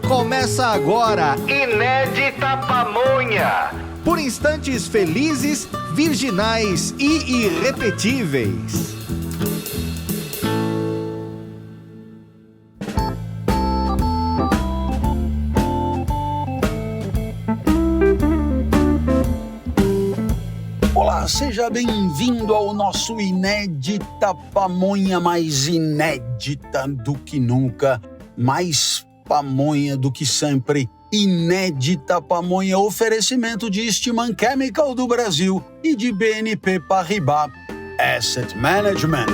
Começa agora, Inédita Pamonha. Por instantes felizes, virginais e irrepetíveis. Olá, seja bem-vindo ao nosso Inédita Pamonha, mais inédita do que nunca, mais pamonha do que sempre. Inédita Pamonha, oferecimento de Eastman Chemical do Brasil e de BNP Paribas Asset Management.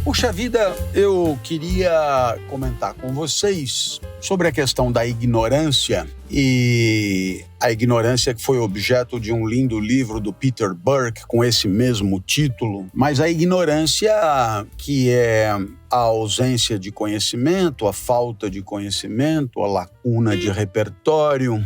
Puxa vida, eu queria comentar com vocês sobre a questão da ignorância, e a ignorância que foi objeto de um lindo livro do Peter Burke com esse mesmo título, mas a ignorância que é a ausência de conhecimento, a falta de conhecimento, a lacuna de repertório.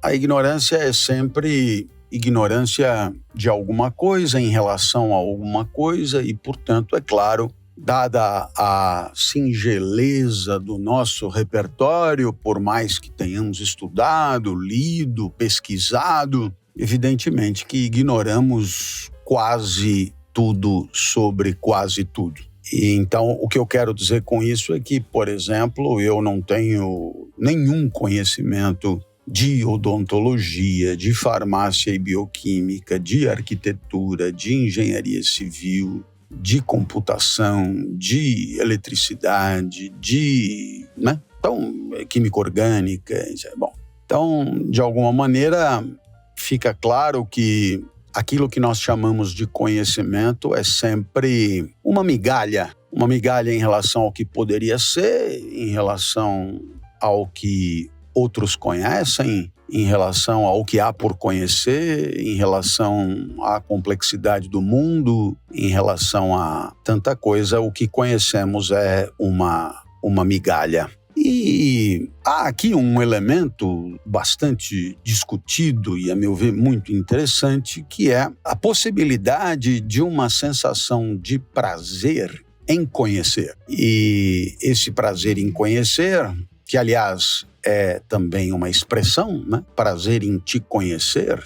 A ignorância é sempre ignorância de alguma coisa em relação a alguma coisa e, portanto, é claro, dada a singeleza do nosso repertório, por mais que tenhamos estudado, lido, pesquisado, evidentemente que ignoramos quase tudo sobre quase tudo. E então, o que eu quero dizer com isso é que, por exemplo, eu não tenho nenhum conhecimento de odontologia, de farmácia e bioquímica, de arquitetura, de engenharia civil, de computação, de eletricidade, Então, química orgânica, bom. Então, de alguma maneira, fica claro que aquilo que nós chamamos de conhecimento é sempre uma migalha em relação ao que poderia ser, em relação ao que outros conhecem, em relação ao que há por conhecer, em relação à complexidade do mundo, em relação a tanta coisa, o que conhecemos é uma migalha. E há aqui um elemento bastante discutido e, a meu ver, muito interessante, que é a possibilidade de uma sensação de prazer em conhecer. E esse prazer em conhecer, que, aliás, é também uma expressão, prazer em te conhecer,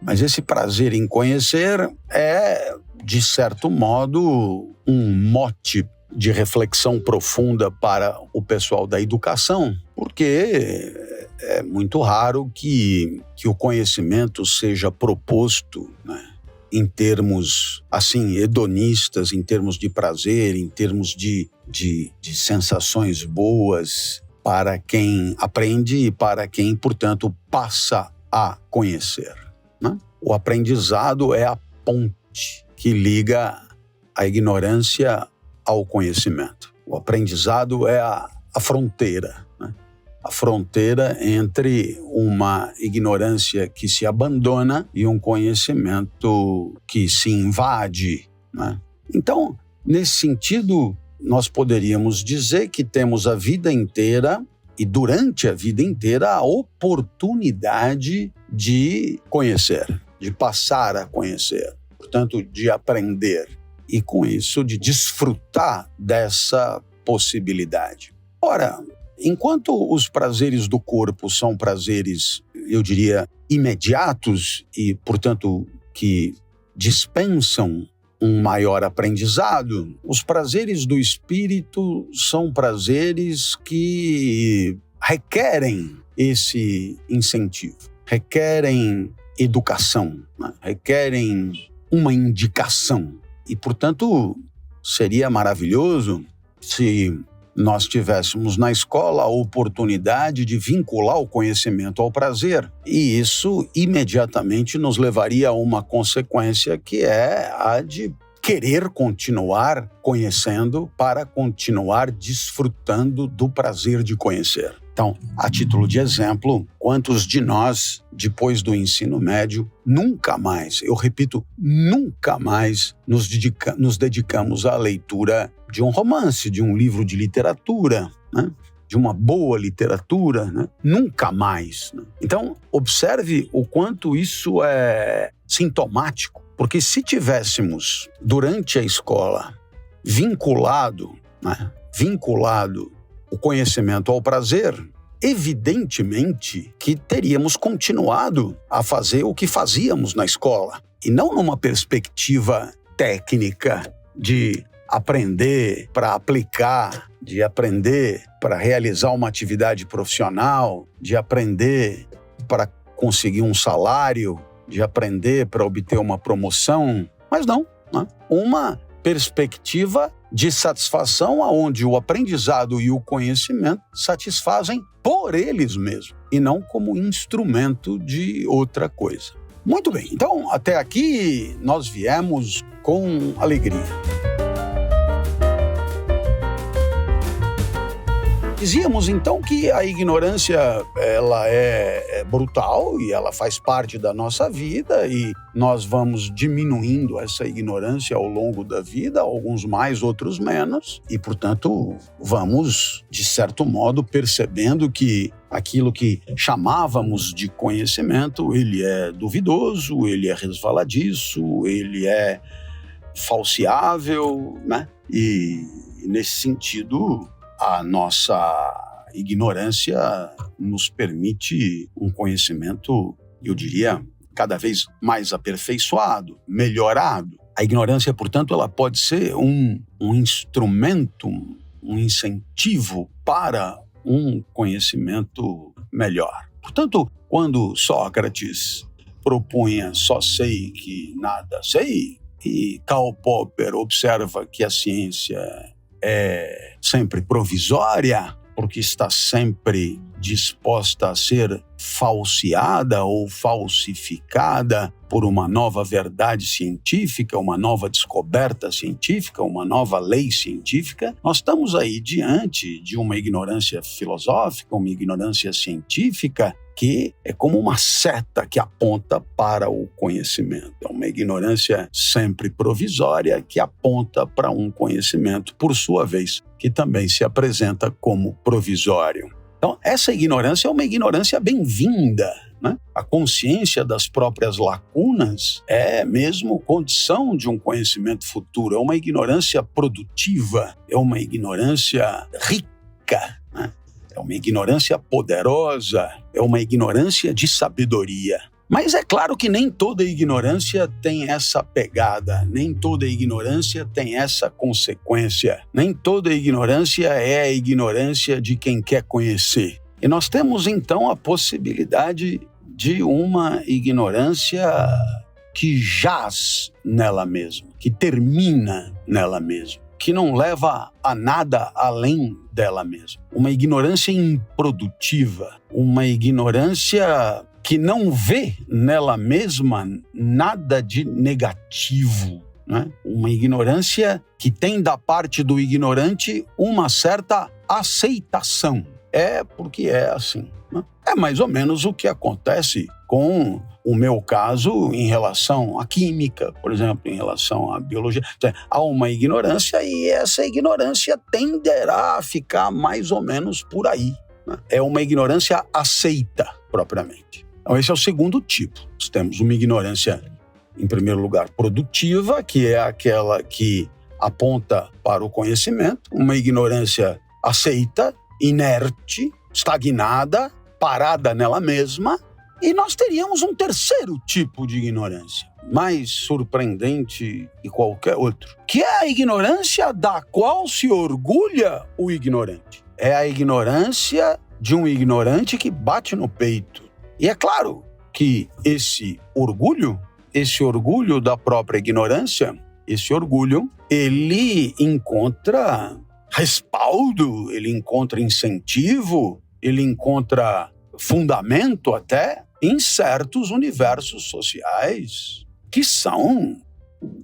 Mas esse prazer em conhecer é, de certo modo, um mote de reflexão profunda para o pessoal da educação, porque é muito raro que o conhecimento seja proposto, em termos, assim, hedonistas, em termos de prazer, em termos de sensações boas, para quem aprende e para quem, portanto, passa a conhecer. O aprendizado é a ponte que liga a ignorância ao conhecimento. O aprendizado é a fronteira, a fronteira entre uma ignorância que se abandona e um conhecimento que se invade. Então, nesse sentido, nós poderíamos dizer que temos a vida inteira e durante a vida inteira a oportunidade de conhecer, de passar a conhecer, portanto, de aprender e, com isso, de desfrutar dessa possibilidade. Ora, enquanto os prazeres do corpo são prazeres, eu diria, imediatos e, portanto, que dispensam um maior aprendizado, os prazeres do espírito são prazeres que requerem esse incentivo, requerem educação, requerem uma indicação. E, portanto, seria maravilhoso se nós tivéssemos na escola a oportunidade de vincular o conhecimento ao prazer. E isso imediatamente nos levaria a uma consequência que é a de querer continuar conhecendo para continuar desfrutando do prazer de conhecer. Então, a título de exemplo, quantos de nós, depois do ensino médio, nunca mais, eu repito, nunca mais nos dedicamos à leitura de um romance, de um livro de literatura, de uma boa literatura, né? Nunca mais. Né? Então, observe o quanto isso é sintomático, porque se tivéssemos, durante a escola, vinculado o conhecimento ao prazer, evidentemente que teríamos continuado a fazer o que fazíamos na escola, e não numa perspectiva técnica de aprender para aplicar, de aprender para realizar uma atividade profissional, de aprender para conseguir um salário, de aprender para obter uma promoção, mas não, né? Uma perspectiva de satisfação onde o aprendizado e o conhecimento satisfazem por eles mesmos e não como instrumento de outra coisa. Muito bem, então até aqui nós viemos com alegria. Dizíamos então que a ignorância ela é brutal e ela faz parte da nossa vida e nós vamos diminuindo essa ignorância ao longo da vida, alguns mais, outros menos, e portanto vamos, de certo modo, percebendo que aquilo que chamávamos de conhecimento, ele é duvidoso, ele é resvaladiço, ele é falseável, né? E nesse sentido, a nossa ignorância nos permite um conhecimento, eu diria, cada vez mais aperfeiçoado, melhorado. A ignorância, portanto, ela pode ser um instrumento, um incentivo para um conhecimento melhor. Portanto, quando Sócrates propunha só sei que nada sei, e Karl Popper observa que a ciência é sempre provisória, porque está sempre disposta a ser falseada ou falsificada por uma nova verdade científica, uma nova descoberta científica, uma nova lei científica, nós estamos aí diante de uma ignorância filosófica, uma ignorância científica que é como uma seta que aponta para o conhecimento. É uma ignorância sempre provisória que aponta para um conhecimento, por sua vez, que também se apresenta como provisório. Então, essa ignorância é uma ignorância bem-vinda, né? A consciência das próprias lacunas é mesmo condição de um conhecimento futuro. É uma ignorância produtiva, é uma ignorância rica, né? É uma ignorância poderosa, é uma ignorância de sabedoria. Mas é claro que nem toda ignorância tem essa pegada, nem toda ignorância tem essa consequência, nem toda ignorância é a ignorância de quem quer conhecer. E nós temos então a possibilidade de uma ignorância que jaz nela mesma, que termina nela mesma, que não leva a nada além dela mesma. Uma ignorância improdutiva, uma ignorância que não vê nela mesma nada de negativo, né? Uma ignorância que tem da parte do ignorante uma certa aceitação. É porque é assim, né? É mais ou menos o que acontece com o meu caso em relação à química, por exemplo, em relação à biologia. Há uma ignorância e essa ignorância tenderá a ficar mais ou menos por aí, né? É uma ignorância aceita, propriamente. Então, esse é o segundo tipo. Nós temos uma ignorância, em primeiro lugar, produtiva, que é aquela que aponta para o conhecimento, uma ignorância aceita, inerte, estagnada, parada nela mesma, e nós teríamos um terceiro tipo de ignorância, mais surpreendente que qualquer outro, que é a ignorância da qual se orgulha o ignorante. É a ignorância de um ignorante que bate no peito. E é claro que esse orgulho da própria ignorância, esse orgulho, ele encontra respaldo, ele encontra incentivo, ele encontra fundamento até em certos universos sociais que são,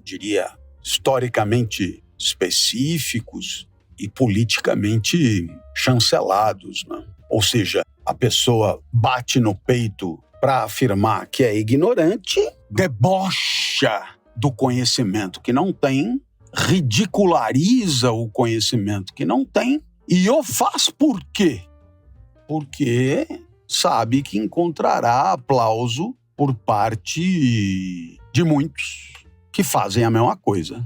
diria, historicamente específicos e politicamente chancelados, né? Ou seja, a pessoa bate no peito para afirmar que é ignorante, debocha do conhecimento que não tem, ridiculariza o conhecimento que não tem E o faz por quê? Porque sabe que encontrará aplauso por parte de muitos que fazem a mesma coisa.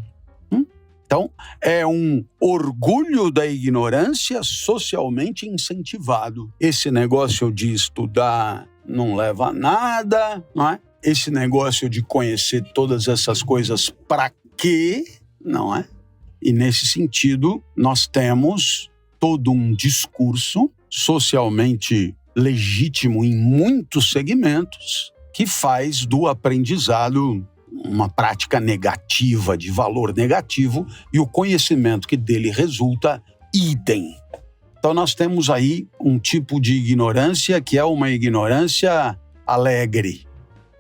Então, é um orgulho da ignorância socialmente incentivado. Esse negócio de estudar não leva a nada, não é? Esse negócio de conhecer todas essas coisas para quê, não é? E nesse sentido, nós temos todo um discurso socialmente legítimo em muitos segmentos que faz do aprendizado uma prática negativa, de valor negativo, e o conhecimento que dele resulta, idem. Então nós temos aí um tipo de ignorância que é uma ignorância alegre,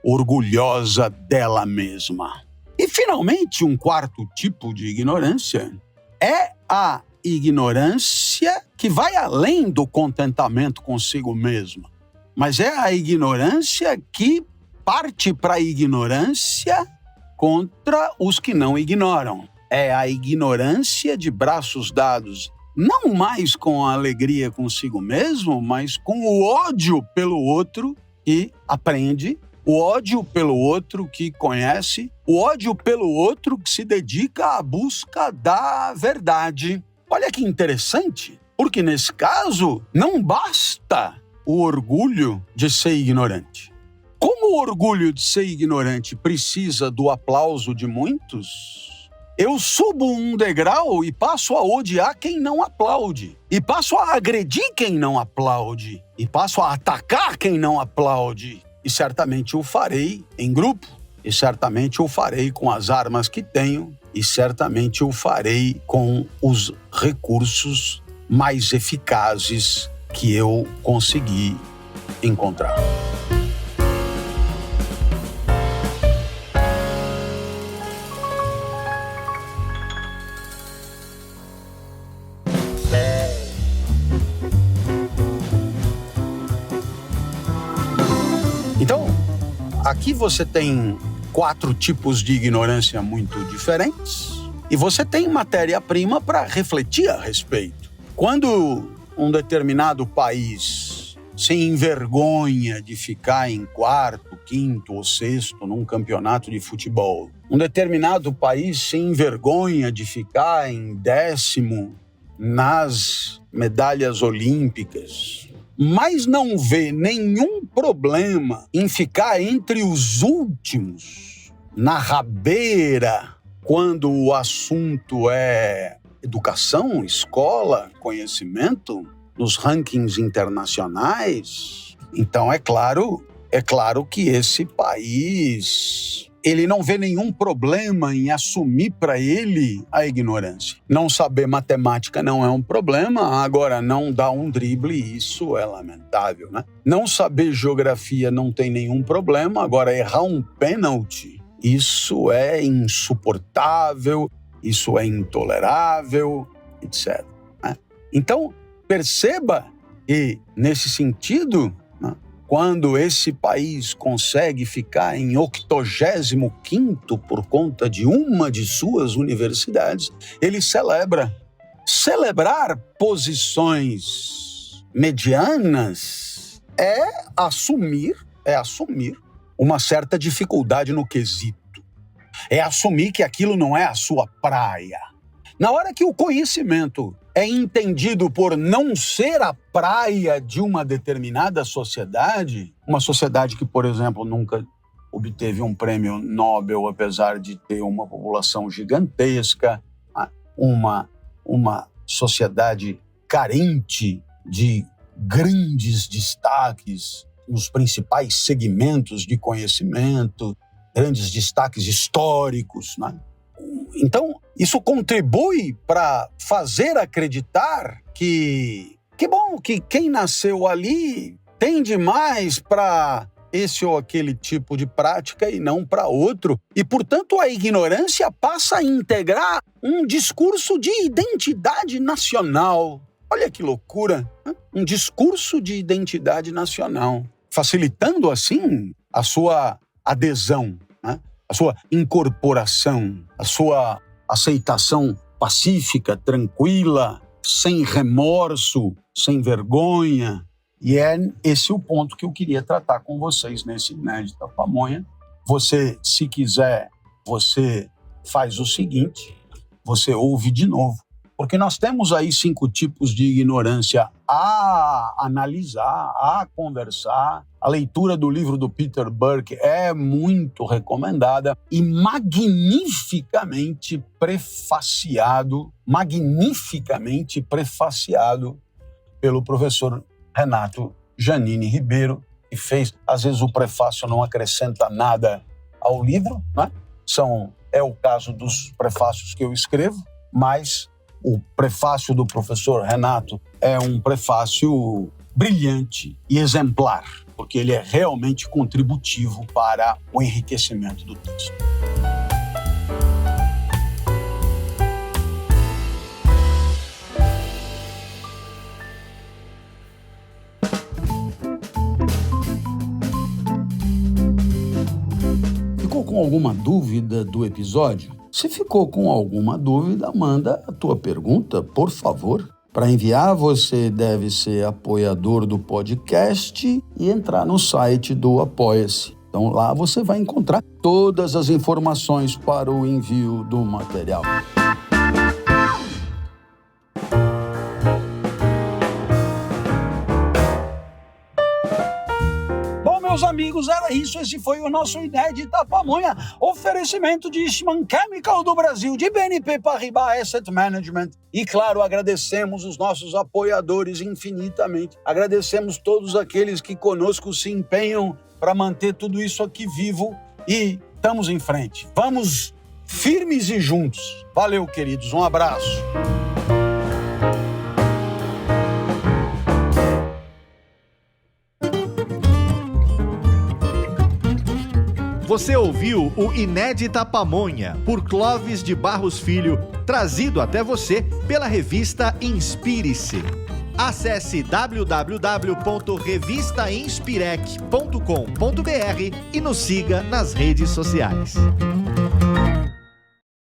orgulhosa dela mesma. E finalmente, um quarto tipo de ignorância é a ignorância que vai além do contentamento consigo mesma, mas é a ignorância que parte para a ignorância contra os que não ignoram. É a ignorância de braços dados, não mais com a alegria consigo mesmo, mas com o ódio pelo outro que aprende, o ódio pelo outro que conhece, o ódio pelo outro que se dedica à busca da verdade. Olha que interessante, porque nesse caso não basta o orgulho de ser ignorante. Como o orgulho de ser ignorante precisa do aplauso de muitos, eu subo um degrau e passo a odiar quem não aplaude, e passo a agredir quem não aplaude, e passo a atacar quem não aplaude. E certamente o farei em grupo, e certamente o farei com as armas que tenho, e certamente o farei com os recursos mais eficazes que eu consegui encontrar. Então, aqui você tem 4 tipos de ignorância muito diferentes e você tem matéria-prima para refletir a respeito. Quando um determinado país se envergonha de ficar em 4º, 5º ou 6º num campeonato de futebol, um determinado país se envergonha de ficar em 10º nas medalhas olímpicas, mas não vê nenhum problema em ficar entre os últimos, na rabeira, quando o assunto é educação, escola, conhecimento, nos rankings internacionais. Então é claro que esse país, ele não vê nenhum problema em assumir para ele a ignorância. Não saber matemática não é um problema, agora não dar um drible, isso é lamentável, né? Não saber geografia não tem nenhum problema, agora errar um pênalti, isso é insuportável, isso é intolerável, etc. Né? Então, perceba que, nesse sentido, né, quando esse país consegue ficar em 85º por conta de uma de suas universidades, ele celebra. Celebrar posições medianas é assumir uma certa dificuldade no quesito. É assumir que aquilo não é a sua praia. Na hora que o conhecimento é entendido por não ser a praia de uma determinada sociedade, uma sociedade que, por exemplo, nunca obteve um prêmio Nobel, apesar de ter uma população gigantesca, uma sociedade carente de grandes destaques nos principais segmentos de conhecimento, grandes destaques históricos, né? Então, isso contribui para fazer acreditar que bom, que quem nasceu ali tende mais para esse ou aquele tipo de prática e não para outro. E, portanto, a ignorância passa a integrar um discurso de identidade nacional. Olha que loucura, né? Um discurso de identidade nacional, facilitando, assim, a sua adesão, né? A sua incorporação, a sua aceitação pacífica, tranquila sem remorso, sem vergonha. E é esse o ponto que eu queria tratar com vocês nesse Inédita Pamonha. Você, se quiser, você faz o seguinte, você ouve de novo. Porque nós temos aí 5 tipos de ignorância a analisar, a conversar. A leitura do livro do Peter Burke é muito recomendada e magnificamente prefaciado pelo professor Renato Giannini Ribeiro, que fez, às vezes o prefácio não acrescenta nada ao livro, né? É o caso dos prefácios que eu escrevo, mas o prefácio do professor Renato é um prefácio brilhante e exemplar, porque ele é realmente contributivo para o enriquecimento do texto. Ficou com alguma dúvida do episódio? Se ficou com alguma dúvida, manda a tua pergunta, por favor. Para enviar, você deve ser apoiador do podcast e entrar no site do Apoia-se. Então lá você vai encontrar todas as informações para o envio do material. Meus amigos, era isso. Esse foi o nosso Inédita Pamonha. Oferecimento de Eastman Chemical do Brasil, de BNP Paribas Asset Management. E, claro, agradecemos os nossos apoiadores infinitamente. Agradecemos todos aqueles que conosco se empenham para manter tudo isso aqui vivo. E estamos em frente. Vamos firmes e juntos. Valeu, queridos. Um abraço. Você ouviu o Inédita Pamonha, por Clóvis de Barros Filho, trazido até você pela revista Inspire-se. Acesse www.revistainspirec.com.br e nos siga nas redes sociais.